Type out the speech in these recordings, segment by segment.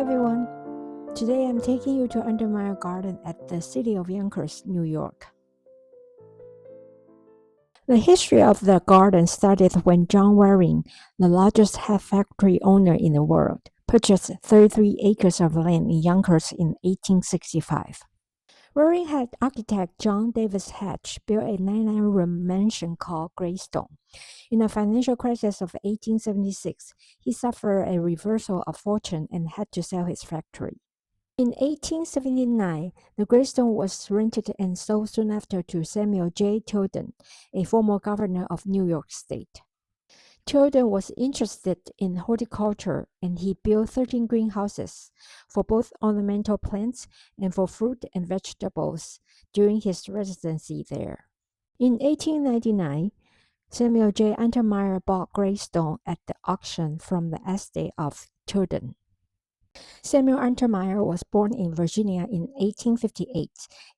everyone. Today I'm taking you to Untermyer Garden at the city of Yonkers, New York. The history of the garden started when John Waring, the largest hat factory owner in the world, purchased 33 acres of land in Yonkers in 1865. Waring had architect John Davis Hatch build a 99-room mansion called Greystone. In the financial crisis of 1876, he suffered a reversal of fortune and had to sell his factory. In 1879, the Greystone was rented and sold soon after to Samuel J. Tilden, a former governor of New York State. Tilden was interested in horticulture and he built 13 greenhouses for both ornamental plants and for fruit and vegetables during his residency there. In 1899, Samuel J. Untermyer bought Greystone at the auction from the estate of Tilden. Samuel Untermyer was born in Virginia in 1858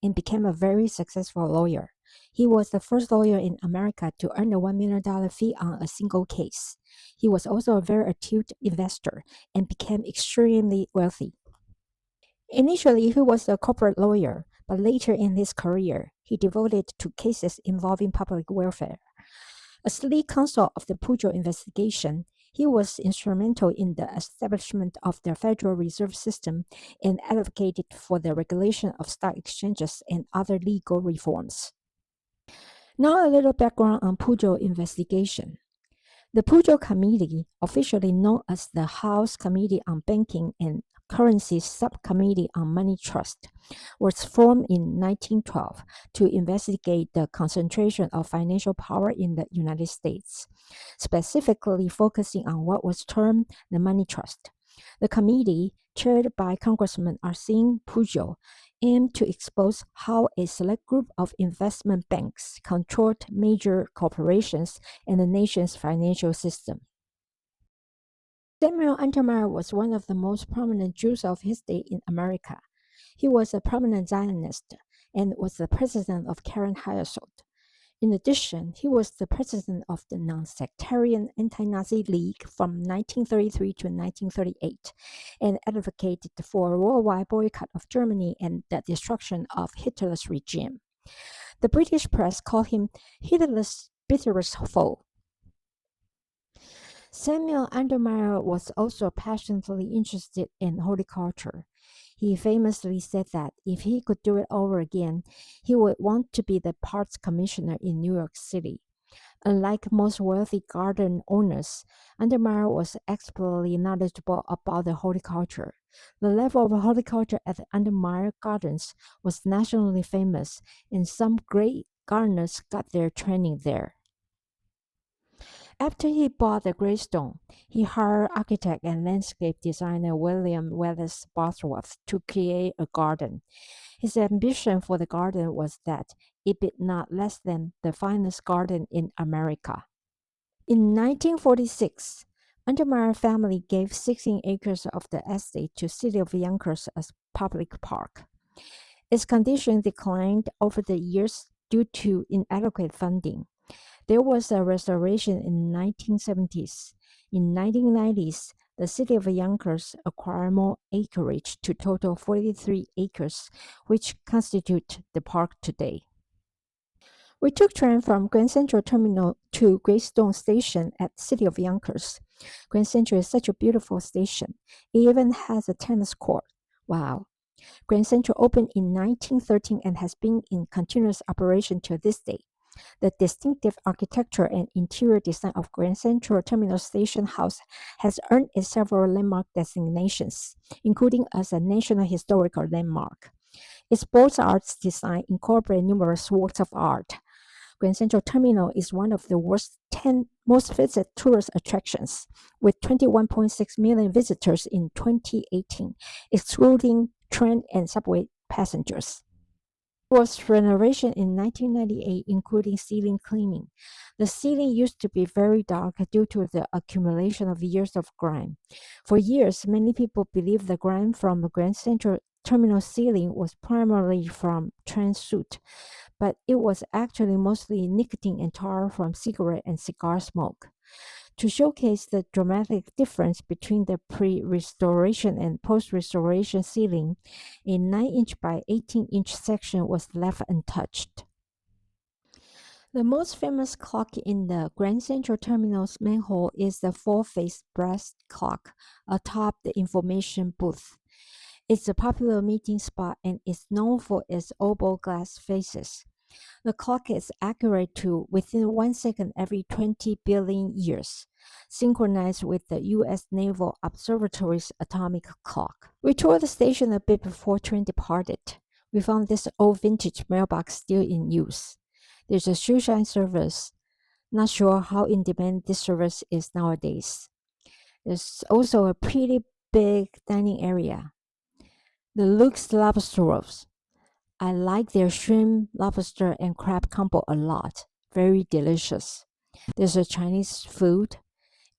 and became a very successful lawyer. He was the first lawyer in America to earn a $1 million fee on a single case. He was also a very astute investor and became extremely wealthy. Initially, he was a corporate lawyer, but later in his career, he devoted to cases involving public welfare. As lead counsel of the Pujo investigation, he was instrumental in the establishment of the Federal Reserve System and advocated for the regulation of stock exchanges and other legal reforms. Now a little background on Pujo investigation. The Pujo Committee, officially known as the House Committee on Banking and Currency Subcommittee on Money Trust, was formed in 1912 to investigate the concentration of financial power in the United States, specifically focusing on what was termed the money trust. The committee, chaired by Congressman Arsene Pujo, aimed to expose how a select group of investment banks controlled major corporations and the nation's financial system. Samuel Untermyer was one of the most prominent Jews of his day in America. He was a prominent Zionist and was the president of Karen Household. In addition, he was the president of the non-sectarian Anti-Nazi League from 1933 to 1938 and advocated for a worldwide boycott of Germany and the destruction of Hitler's regime. The British press called him Hitler's bitterest foe. Samuel Untermyer was also passionately interested in horticulture. He famously said that if he could do it over again, he would want to be the parks commissioner in New York City. Unlike most wealthy garden owners, Untermyer was expertly knowledgeable about the horticulture. The level of horticulture at the Untermyer Gardens was nationally famous, and some great gardeners got their training there. After he bought the Greystone, he hired architect and landscape designer WilliamWellesBosworth to create a garden. His ambition for the garden was that it be not less than the finest garden in America. In 1946, Untermyer family gave 16 acres of the estate to City of Yonkers as public park. Its condition declined over the years due to inadequate funding. There was a restoration in the 1970s. In the 1990s, the city of Yonkers acquired more acreage to total 43 acres, which constitute the park today. We took train from Grand Central Terminal to Greystone Station at City of Yonkers. Grand Central is such a beautiful station. It even has a tennis court. Wow. Grand Central opened in 1913 and has been in continuous operation to this day. The distinctive architecture and interior design of Grand Central Terminal Station House has earned it several landmark designations, including as a National Historical Landmark. Its sports arts design incorporates numerous works of art. Grand Central Terminal is one of the world's 10 most visited tourist attractions, with 21.6 million visitors in 2018, excluding train and subway passengers. It was renovation in 1998, including ceiling cleaning. The ceiling used to be very dark due to the accumulation of years of grime. For years, many people believed the grime from the Grand Central Terminal ceiling was primarily from train soot, but it was actually mostly nicotine and tar from cigarette and cigar smoke. To showcase the dramatic difference between the pre-restoration and post-restoration ceiling, a 9-inch by 18-inch section was left untouched. The most famous clock in the Grand Central Terminal's main hall is the four-faced brass clock atop the information booth. It's a popular meeting spot and is known for its oval glass faces. The clock is accurate to within 1 second every 20 billion years, synchronized with the U.S. Naval Observatory's atomic clock. We toured the station a bit before train departed. We found this old vintage mailbox still in use. There's a shoeshine service. Not sure how in demand this service is nowadays. There's also a pretty big dining area. The Luke's Lobster Rolls. I like their shrimp, lobster, and crab combo a lot. Very delicious. There's a Chinese food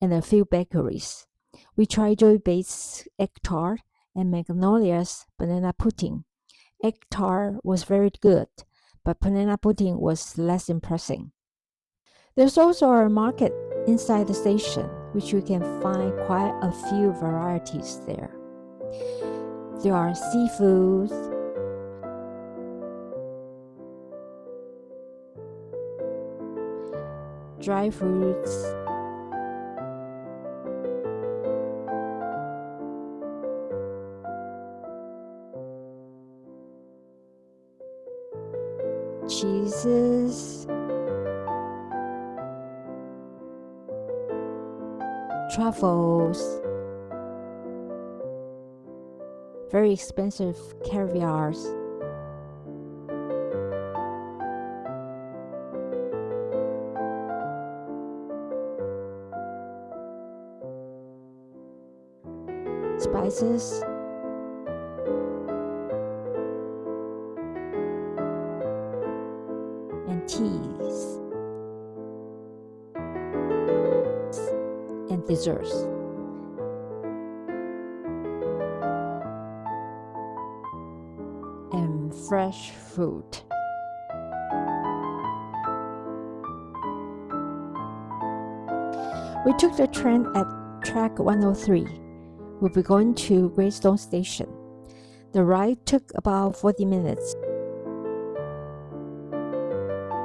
and a few bakeries. We tried Joy Bates' egg tart and Magnolia's banana pudding. Egg tart was very good, but banana pudding was less impressive. There's also a market inside the station, which you can find quite a few varieties there. There are seafoods, dry fruits, cheeses, truffles, very expensive caviars, spices, and teas, and desserts. And fresh fruit. We took the train at track 103. We'll be going to Greystone Station. The ride took about 40 minutes.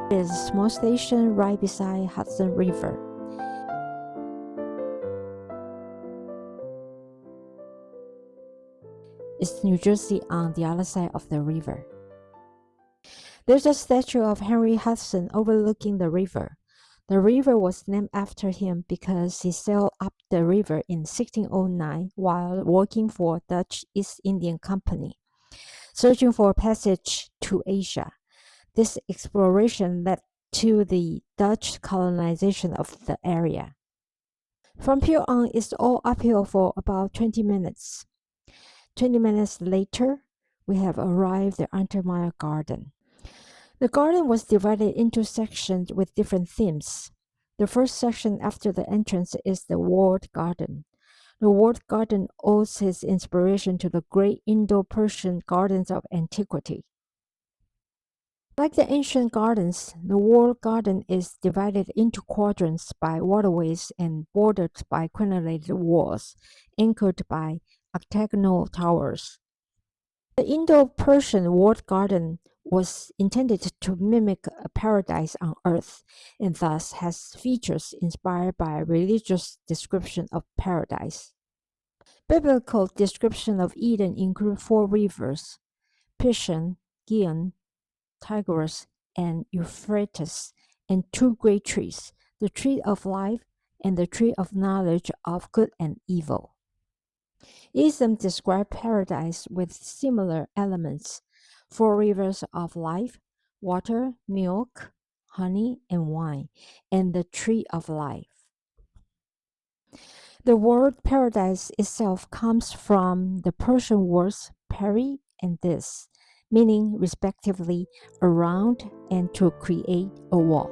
There's a small station right beside Hudson River. It's New Jersey on the other side of the river. There's a statue of Henry Hudson overlooking the river. The river was named after him because he sailed up the river in 1609 while working for Dutch East India Company, searching for a passage to Asia. This exploration led to the Dutch colonization of the area. From here on, it's all uphill for about 20 minutes. 20 minutes later, we have arrived at Untermyer Garden. The garden was divided into sections with different themes. The first section after the entrance is the walled garden. The walled garden owes its inspiration to the great Indo-Persian gardens of antiquity. Like the ancient gardens, the walled garden is divided into quadrants by waterways and bordered by crenellated walls, anchored by octagonal towers. The Indo-Persian walled garden was intended to mimic a paradise on earth and thus has features inspired by a religious description of paradise. Biblical description of Eden include 4 rivers, Pishon, Gihon, Tigris, and Euphrates, and 2 great trees, the tree of life and the tree of knowledge of good and evil. Islam describes paradise with similar elements: 4 rivers of life, water, milk, honey, and wine, and the tree of life. The word paradise itself comes from the Persian words peri and dis, meaning respectively around and to create a wall.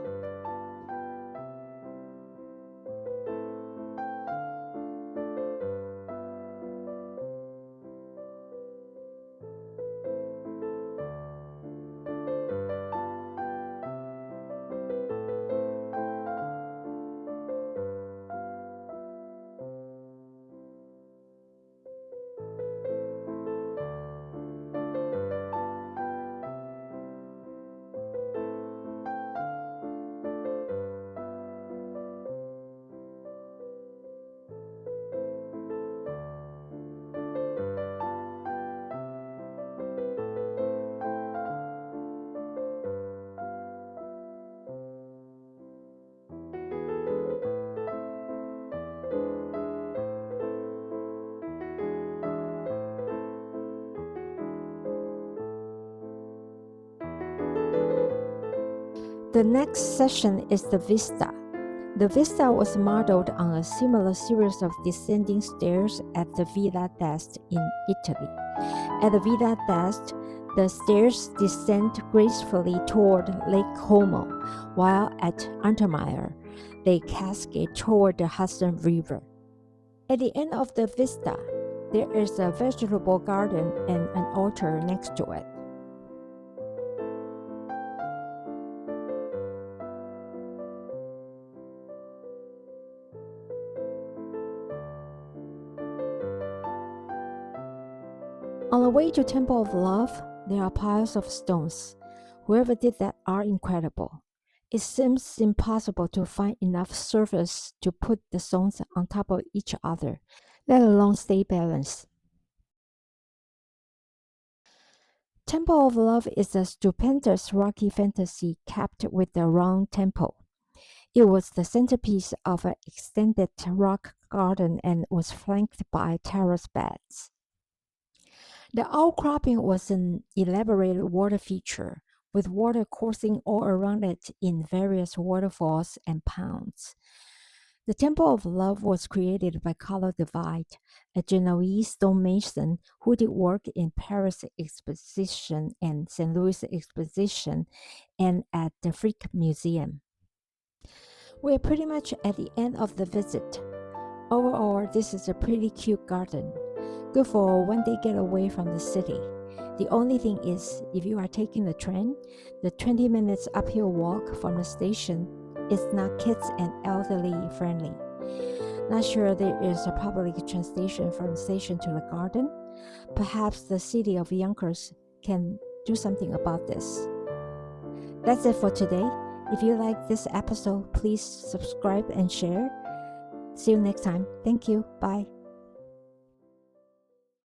The next section is the vista. The vista was modeled on a similar series of descending stairs at the Villa d'Este in Italy. At the Villa d'Este, the stairs descend gracefully toward Lake Como, while at Untermyer, they cascade toward the Hudson River. At the end of the vista, there is a vegetable garden and an altar next to it. On the way to Temple of Love, there are piles of stones. Whoever did that are incredible. It seems impossible to find enough surface to put the stones on top of each other, let alone stay balanced. Temple of Love is a stupendous rocky fantasy capped with a round temple. It was the centerpiece of an extended rock garden and was flanked by terrace beds. The outcropping was an elaborate water feature, with water coursing all around it in various waterfalls and ponds. The Temple of Love was created by Carlo Divide, a Genoese stonemason who did work in Paris Exposition and St. Louis Exposition and at the Frick Museum. We're pretty much at the end of the visit. Overall, this is a pretty cute garden. Good for a one-day getaway from the city. The only thing is, if you are taking the train, the 20 minutes uphill walk from the station is not kids and elderly friendly. Not sure there is a public transportation from the station to the garden. Perhaps the city of Yonkers can do something about this. That's it for today. If you like this episode, please subscribe and share. See you next time. Thank you. Bye.